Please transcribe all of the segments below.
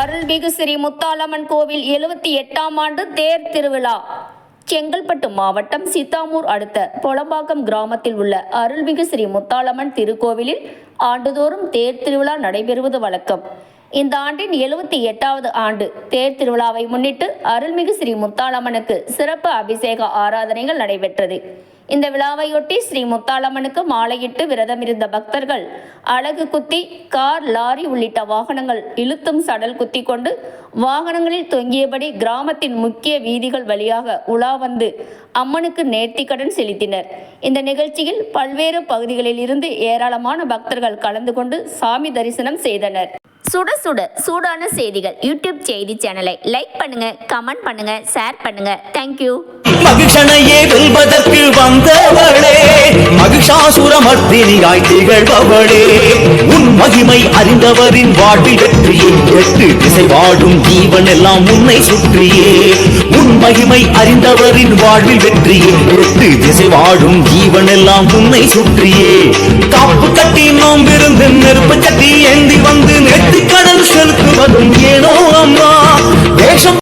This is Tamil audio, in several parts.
அருள்மிகு ஸ்ரீ முத்தாலம்மன் கோவில் 78ஆம் ஆண்டு தேர் திருவிழா. செங்கல்பட்டு மாவட்டம் சித்தாமூர் அடுத்த பொலம்பாக்கம் கிராமத்தில் உள்ள அருள்மிகு ஸ்ரீ முத்தாலம்மன் திருக்கோவிலில் ஆண்டுதோறும் தேர் திருவிழா நடைபெறுவது வழக்கம். இந்த ஆண்டின் 78வது ஆண்டு தேர் திருவிழாவை முன்னிட்டு அருள்மிகு ஸ்ரீ முத்தாலம்மனுக்கு சிறப்பு அபிஷேக ஆராதனைகள் நடைபெற்றது. இந்த விழாவையொட்டி ஸ்ரீ முத்தாலம்மனுக்கு மாலையிட்டு விரதமிருந்த பக்தர்கள் அலகு குத்தி, கார், லாரி உள்ளிட்ட வாகனங்கள் இழுத்தும் சடல் குத்தி கொண்டு வாகனங்களில் தொங்கியபடி கிராமத்தின் முக்கிய வீதிகள் வழியாக உலா வந்து அம்மனுக்கு நேர்த்திக்கடன் செலுத்தினர். இந்த நிகழ்ச்சியில் பல்வேறு பகுதிகளில் இருந்து ஏராளமான பக்தர்கள் கலந்து கொண்டு சாமி தரிசனம் செய்தனர். சுட சுட சூடான செய்திகள் யூடியூப் செய்தி சேனலை லைக் பண்ணுங்க, கமெண்ட் பண்ணுங்க, ஷேர் பண்ணுங்க. தேங்க்யூ. மகிஷனையே வெல்வதற்கு வந்தவளே, மகிஷாசுரமர்த்தினியாய் திகழ்பவளே, உன் மகிமை அறிந்தவரின் வாழ்வில் வெற்றியே, 8 திசை வாடும் ஜீவன் எல்லாம் உன்னை சுற்றியே. உன் மகிமை அறிந்தவரின் வாழ்வில் வெற்றியே, 8 திசை வாடும் ஜீவன் எல்லாம் உன்னை சுற்றியே. காப்பு கட்டி நோம்பிருந்து நெருப்பு சட்டி ஏந்தி வந்து நெற்றி கடல் செலுத்துவதும் ஏனோ அம்மா வேஷம்.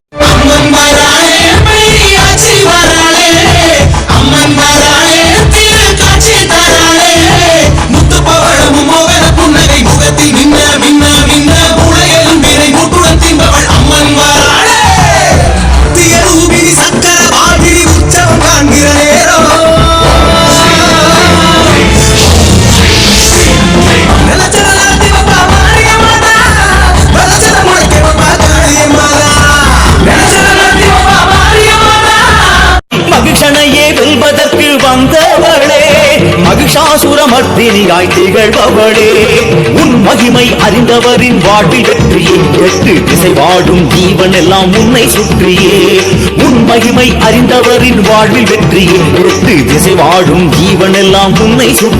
வெல்வதற்கு வந்தவளே, மகிஷாசுரமர்த்தினியாய் திகழ்பவளே, உன் மகிமை அறிந்தவரின் வாழ்வில் வெற்றியே, 8 திசை வாடும் ஜீவன் எல்லாம் உன்னை சுற்றியே. உன் மகிமை அறிந்தவரின் வாழ்வில் வெற்றியே, 8 திசை வாடும் ஜீவன் எல்லாம் உன்னை சுற்றி